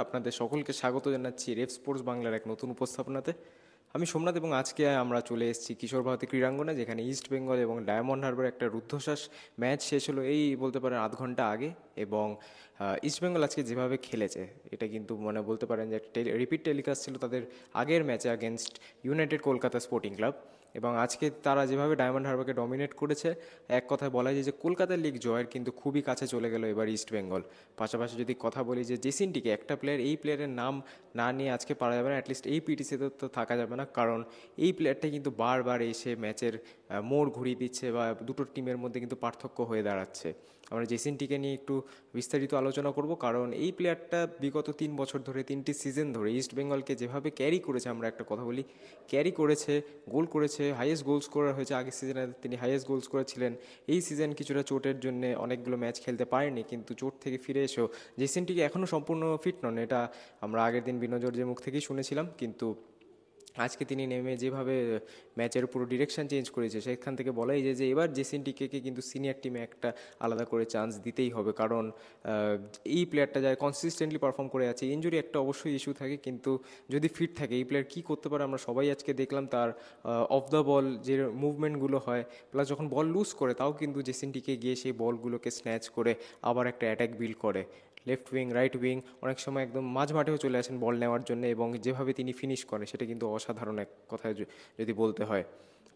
আপনাদের সকলকে স্বাগত জানাচ্ছি রেফ স্পোর্টস বাংলার এক নতুন উপস্থাপনাতে। আমি সোমনাথ এবং আজকে আমরা চলে এসেছি কিশোর ভারতী ক্রীড়াঙ্গনে, যেখানে ইস্ট বেঙ্গল এবং ডায়মন্ড হারবার একটা রুদ্ধশ্বাস ম্যাচ শেষ হলো এই বলতে পারেন আধ ঘন্টা আগে। এবং ইস্ট বেঙ্গল আজকে যেভাবে খেলেছে এটা কিন্তু মানে বলতে পারেন যে একটা রিপিট টেলিকাস্ট ছিল তাদের আগের ম্যাচে against United Kolkata sporting club. এবং আজকে তারা যেভাবে ডায়মন্ড হারবারকে ডমিনেট করেছে, এক কথায় বলা যায় যে কলকাতা লিগ জয়ের কিন্তু খুবই কাছে চলে গেল এবার ইস্ট বেঙ্গল। পাশাপাশি যদি কথা বলি যে জেসিনটিকে, একটা প্লেয়ার, এই প্লেয়ারের নাম না নিয়ে আজকে পারা যাবে না, অ্যাটলিস্ট এই পিটিসিতে তো থাকা যাবে না, কারণ এই প্লেয়ারটা কিন্তু বারবার এসে ম্যাচের মোড় ঘুরিয়ে দিচ্ছে বা দুটো টিমের মধ্যে কিন্তু পার্থক্য হয়ে দাঁড়াচ্ছে। আমরা জেসিনটিকে নিয়ে একটু বিস্তারিত আলোচনা করব, কারণ এই প্লেয়ারটা বিগত 3 বছর ধরে, 3টি সিজন ধরে ইস্ট বেঙ্গলকে যেভাবে ক্যারি করেছে, আমরা একটা কথা বলি, ক্যারি করেছে, গোল করেছে, হাইয়েস্ট গোল স্কোরার হয়েছে। আগের সিজনে তিনি হাইয়েস্ট গোল স্কোরার ছিলেন। এই সিজন কিছুটা চোটের জন্য অনেকগুলো ম্যাচ খেলতে পারেনি, কিন্তু চোট থেকে ফিরে এসেও জেসিনটিকে এখনও সম্পূর্ণ ফিট নন, এটা আমরা আগের দিন বিনোদ জর্জের মুখ থেকেই শুনেছিলাম। কিন্তু আজকে তিনি নেমে যেভাবে ম্যাচের পুরো ডিরেকশন চেঞ্জ করেছে, সেখান থেকে বলাই যায় যে এবার জেসিনটিকে কিন্তু সিনিয়র টিমে একটা আলাদা করে চান্স দিতেই হবে, কারণ এই প্লেয়ারটা যারা কনসিস্টেন্টলি পারফর্ম করে আছে, ইনজুরি একটা অবশ্যই ইস্যু থাকে, কিন্তু যদি ফিট থাকে এই প্লেয়ার কী করতে পারে আমরা সবাই আজকে দেখলাম। তার অফ দ্য বল যে মুভমেন্টগুলো হয়, প্লাস যখন বল লুজ করে তাও কিন্তু জেসিনটিকে গিয়ে সেই বলগুলোকে স্ন্যাচ করে আবার একটা অ্যাটাক বিল্ড করে। লেফট উইং, রাইট উইং, অনেক সময় একদম মাঝ মাঠেও চলে আসেন বল নেওয়ার জন্য, এবং যেভাবে তিনি ফিনিশ করেন সেটা কিন্তু অসাধারণ এক কথায় যদি বলতে হয়।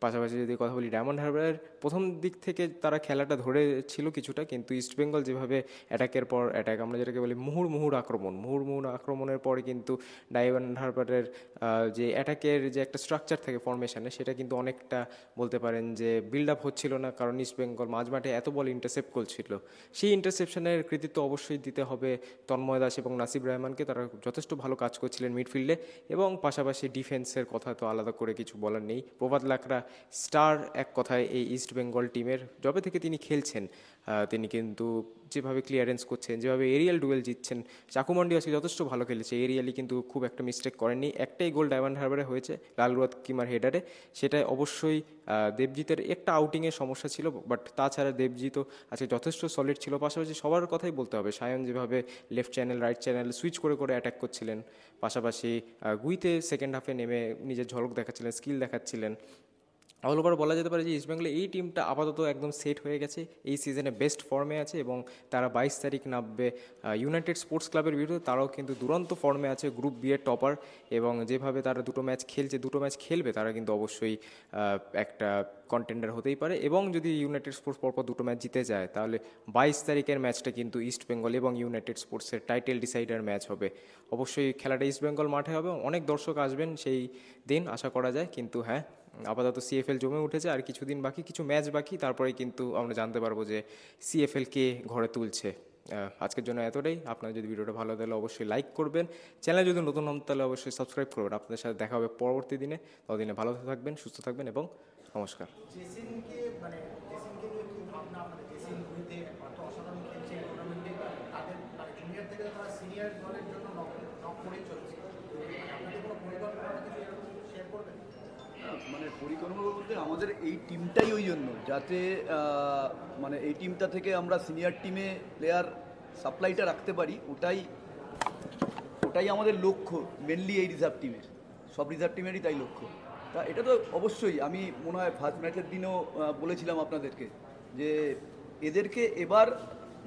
পাশাপাশি যদি কথা বলি ডায়মন্ড হারবারের প্রথম দিক থেকে তারা খেলাটা ধরে ছিল কিছুটা, কিন্তু ইস্টবেঙ্গল যেভাবে অ্যাটাকের পর অ্যাটাক, আমরা যেটাকে বলি মুহুর্মুহুর আক্রমণের পরে কিন্তু ডায়মন্ড হারবারের যে অ্যাটাকের যে একটা স্ট্রাকচার থাকে ফরমেশনে, সেটা কিন্তু অনেকটা বলতে পারেন যে বিল্ড আপ হচ্ছিল না, কারণ ইস্টবেঙ্গল মাঝ মাঠে এত বল ইন্টারসেপ্ট করছিল। সেই ইন্টারসেপশনের কৃতিত্ব অবশ্যই দিতে হবে তন্ময় দাস এবং নাসিব রহমানকে, তারা যথেষ্ট ভালো কাজ করছিলেন মিডফিল্ডে। এবং পাশাপাশি ডিফেন্সের কথা তো আলাদা করে কিছু বলার নেই, প্রভাত লাকড়া স্টার এক কথায় এই ইস্ট বেঙ্গল টিমের। যবে থেকে তিনি খেলছেন তিনি কিন্তু যেভাবে ক্লিয়ারেন্স করছেন, যেভাবে এরিয়াল ডুয়েল জিতছেন, চাকুমন্ডি আজকে যথেষ্ট ভালো খেলেছে, এরিয়ালি কিন্তু খুব একটা মিস্টেক করেননি। একটাই গোল ডায়মন্ড হারবারে হয়েছে লালরুয়াত কিমার হেডারে, সেটাই অবশ্যই দেবজিতের একটা আউটিংয়ের সমস্যা ছিল, বাট তাছাড়া দেবজিতও আজকে যথেষ্ট সলিড ছিল। পাশাপাশি সবার কথাই বলতে হবে, সায়ন যেভাবে left channel right channel switch করে করে অ্যাটাক করছিলেন, পাশাপাশি গুইতে সেকেন্ড হাফে নেমে নিজের ঝলক দেখাচ্ছিলেন, স্কিল দেখাচ্ছিলেন। অল ওভার বলা যেতে পারে যে ইস্টবেঙ্গলের এই টিমটা আপাতত একদম সেট হয়ে গেছে, এই সিজনে বেস্ট ফর্মে আছে, এবং তারা 22 তারিখ নামবে ইউনাইটেড স্পোর্টস ক্লাবের বিরুদ্ধে। তারাও কিন্তু দুরন্ত ফর্মে আছে, গ্রুপ বি এর টপার, এবং যেভাবে তারা দুটো ম্যাচ খেলছে, দুটো ম্যাচ খেলবে, তারা কিন্তু অবশ্যই একটা কন্টেন্ডার হতেই পারে। এবং যদি ইউনাইটেড স্পোর্টস পরপর দুটো ম্যাচ জিতে যায়, তাহলে 22 তারিখের ম্যাচটা কিন্তু ইস্ট বেঙ্গল এবং ইউনাইটেড স্পোর্টসের টাইটেল ডিসাইডার ম্যাচ হবে। অবশ্যই খেলাটা ইস্ট বেঙ্গল মাঠে হবে, অনেক দর্শক আসবেন সেই দিন আশা করা যায়। কিন্তু হ্যাঁ, আপাতত সিএফএল জমে উঠেছে, আর কিছুদিন বাকি, কিছু ম্যাচ বাকি, তারপরে কিন্তু আমরা জানতে পারবো যে সিএফএল কে ঘরে তুলছে। আজকের জন্য এতটাই। আপনার যদি ভিডিওটা ভালো তাহলে অবশ্যই লাইক করবেন, চ্যানেল যদি নতুন হন তাহলে অবশ্যই সাবস্ক্রাইব করবেন। আপনাদের সাথে দেখা হবে পরবর্তী দিনে, ততদিনে ভালো থাকবেন, সুস্থ থাকবেন এবং নমস্কার। জেসিনকে মানে জেসিনকে নিয়ে কি ভাবনা আপনাদের? জেসিন ঘুরিতে অত অসাধারণ খেলছে এই টুর্নামেন্টে, তাদের মানে জুনিয়র থেকে তারা সিনিয়র দলের জন্য নক নক করেই চলছে। আপনাদের কোনো পরিকল্পনা কিছু এরকম শেয়ার করবেন? মানে পরিকল্পনা বলতে আমাদের এই টিমটাই ওই জন্য, যাতে মানে এই টিমটা থেকে আমরা সিনিয়র টিমে প্লেয়ার সাপ্লাইটা রাখতে পারি, ওটাই ওটাই আমাদের লক্ষ্য মেনলি এই রিজার্ভ টিমের, সব রিজার্ভ টিমেরই তাই লক্ষ্য। তা এটা তো অবশ্যই আমি মনে হয় ফার্স্ট ম্যাচের দিনও বলেছিলাম আপনাদেরকে যে এদেরকে এবার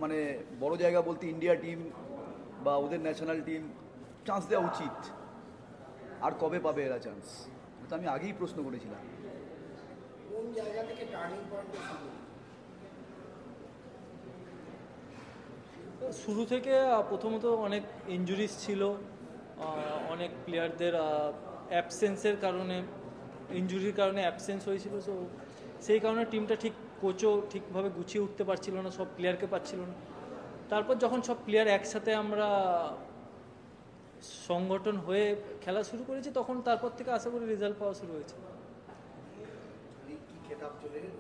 মানে বড় জায়গা বলতে ইন্ডিয়া টিম বা ওদের ন্যাশনাল টিম চান্স দেওয়া উচিত। আর কবে পাবে এরা চান্স? এটা তো আমি আগেই প্রশ্ন করেছিলাম। কোন জায়গা থেকে টার্নিং পয়েন্টে শুরু? শুরু থেকে প্রথমত অনেক ইনজুরিস ছিল, অনেক প্লেয়ারদের অ্যাবসেন্সের কারণে, ইনজুরির কারণে অ্যাবসেন্স হয়েছিল। তো সেই কারণে টিমটা ঠিক, কোচও ঠিকভাবে গুছিয়ে উঠতে পারছিল না, সব প্লেয়ারকে পাচ্ছিল না। তারপর যখন সব প্লেয়ার একসাথে আমরা সংগঠন হয়ে খেলা শুরু করেছি, তখন তারপর থেকে আশা করি রেজাল্ট পাওয়া শুরু হয়েছে। লিগ কি খেতাব চলে গেল?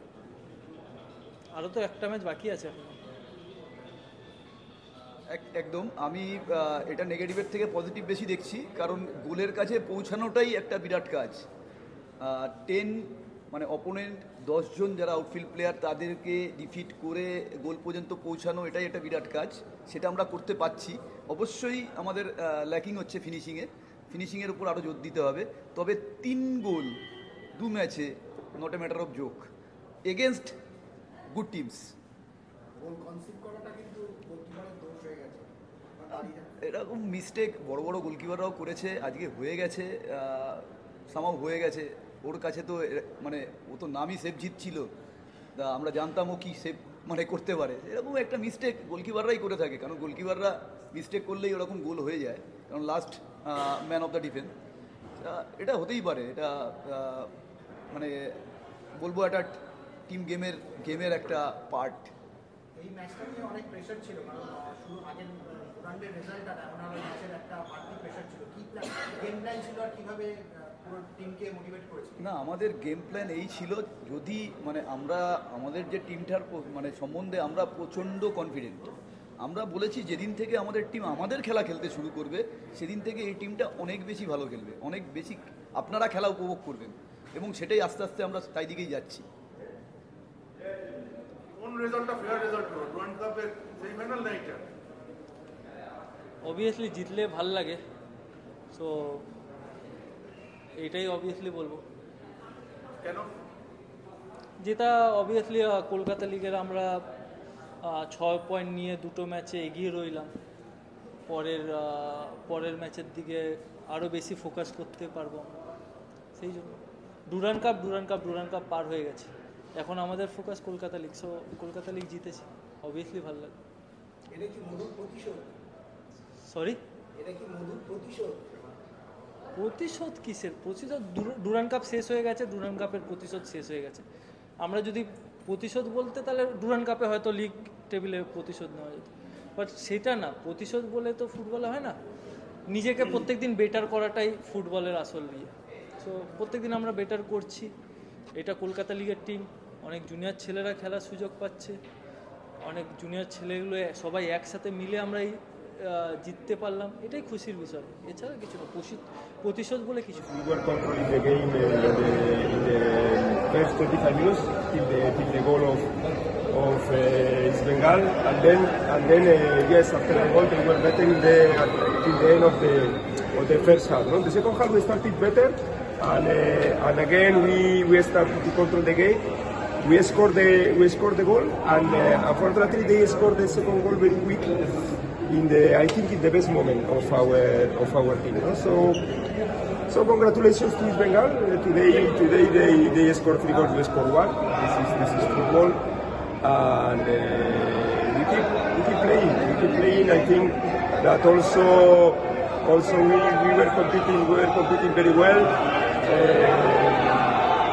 আরও তো একটা ম্যাচ বাকি আছে এখন। একদম আমি এটা নেগেটিভের থেকে পজিটিভ বেশি দেখছি, কারণ গোলের কাছে পৌঁছানোটাই একটা বিরাট কাজ। 10 মানে অপোনেন্ট 10 জন যারা আউটফিল্ড প্লেয়ার তাদেরকে ডিফিট করে গোল পর্যন্ত পৌঁছানো, এটাই একটা বিরাট কাজ। সেটা আমরা করতে পারছি। অবশ্যই আমাদের ল্যাকিং হচ্ছে ফিনিশিংয়ের উপর আরও জোর দিতে হবে। তবে 3 গোল 2 ম্যাচে not a matter of joke against good teams. Goal conceive করাটা কিন্তু গোলকিপারের দোষ হয়ে গেছে বা দাঁড়িয়ে এরকম মিস্টেক বড় বড় গোলকিপাররাও করেছে, আজকে হয়ে গেছে, সামাও হয়ে গেছে। ওর কাছে তো মানে ও তো নামই সেভ জিতছিল, তা আমরা জানতাম ও কি সেভ মানে করতে পারে। এরকম একটা মিস্টেক গোলকিপাররাই করে থাকে, কারণ গোলকিপাররা মিস্টেক করলেই ওরকম গোল হয়ে যায়, কারণ last man of the defence. এটা হতেই পারে, এটা মানে বলবো একটা টিম গেমের একটা পার্ট। এই ম্যাচটা নিয়ে অনেক প্রেশার ছিল, কারণ শুরু আগের রাউন্ডের রেজাল্ট আর এখন আরও ম্যাচের একটা বাড়তি প্রেশার ছিল। কি গেম প্ল্যান ছিল আর কিভাবে পুরো টিমকে মোটিভেট করেছিল? না, আমাদের গেম প্ল্যান এই ছিল, যদি মানে আমরা আমাদের যে টিমটার মানে সম্বন্ধে আমরা প্রচণ্ড কনফিডেন্ট। আমরা বলেছি যেদিন থেকে আমাদের টিম আমাদের খেলা খেলতে শুরু করবে সেদিন থেকে এই টিমটা অনেক বেশি ভালো খেলবে, অনেক বেশি আপনারা খেলা উপভোগ করবেন, এবং সেটাই আস্তে আস্তে আমরা তাই দিকেই যাচ্ছি। কোন রেজাল্টটা ফেয়ার রেজাল্ট হলো ওয়ার্ল্ড কাপের সেমিফাইনাল নাইটটা? অবভিয়াসলি জিতলে ভাল লাগে, সো এইটাই অবভিয়াসলি বলবো। কেন? যেটা অবভিয়াসলি কলকাতা লিগের আমরা 6 পয়েন্ট নিয়ে 2টো ম্যাচে এগিয়ে রইলাম। পরের ম্যাচের দিকে আরও বেশি ফোকাস করতে পারবো আমরা, সেই জন্য। ডুরান্ড কাপ পার হয়ে গেছে, এখন আমাদের focus Kolkata league. So Kolkata league জিতেছে, অবভিয়াসলি ভালো লাগে। এটা কি মধুর প্রতিশোধ? সরি, এটা কি মধুর প্রতিশোধ? প্রতিশোধ কিসের প্রতিশোধ? ডুরান্ড কাপ শেষ হয়ে গেছে, ডুরান্ড কাপের প্রতিশোধ শেষ হয়ে গেছে। আমরা যদি প্রতিশোধ বলতে, তাহলে ডুরান্ড কাপে হয়তো লিগ টেবিলে প্রতিশোধ নেওয়া যেত, বাট সেটা না। প্রতিশোধ বলে তো ফুটবলে হয় না। নিজেকে প্রত্যেকদিন বেটার করাটাই ফুটবলের আসল ইয়ে। সো প্রত্যেকদিন আমরা বেটার করছি। এটা কলকাতা লিগের টিম, অনেক জুনিয়র ছেলেরা খেলার সুযোগ পাচ্ছে, অনেক জুনিয়র ছেলেগুলো সবাই একসাথে মিলে আমরা এই জিততে পারলাম, এটাই খুশির বিষয়। এছাড়া কিছু না, প্রতিশোধ বলে কিছু না। We were controlling the game in the first 25 minutes till the goal of East Bengal, and then yes, after the goal they were better till the end of the first half. No? The second half we started better, and again we started to control the game. We scored the goal, and unfortunately they scored the second goal very quick. I think in the best moment of our team. No? So congratulations to East Bengal. Today they scored 3 goals. We scored 1. This is football, and we keep playing. I think that also we were competing very well.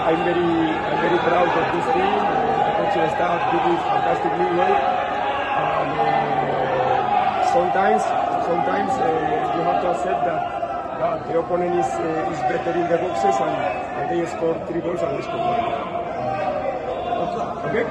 I'm very proud of this team. The coaching staff did it fantastically well. And, sometimes you have to accept that the opponent is better in the boxes, and they scored 3 goals and we scored 1. Okay?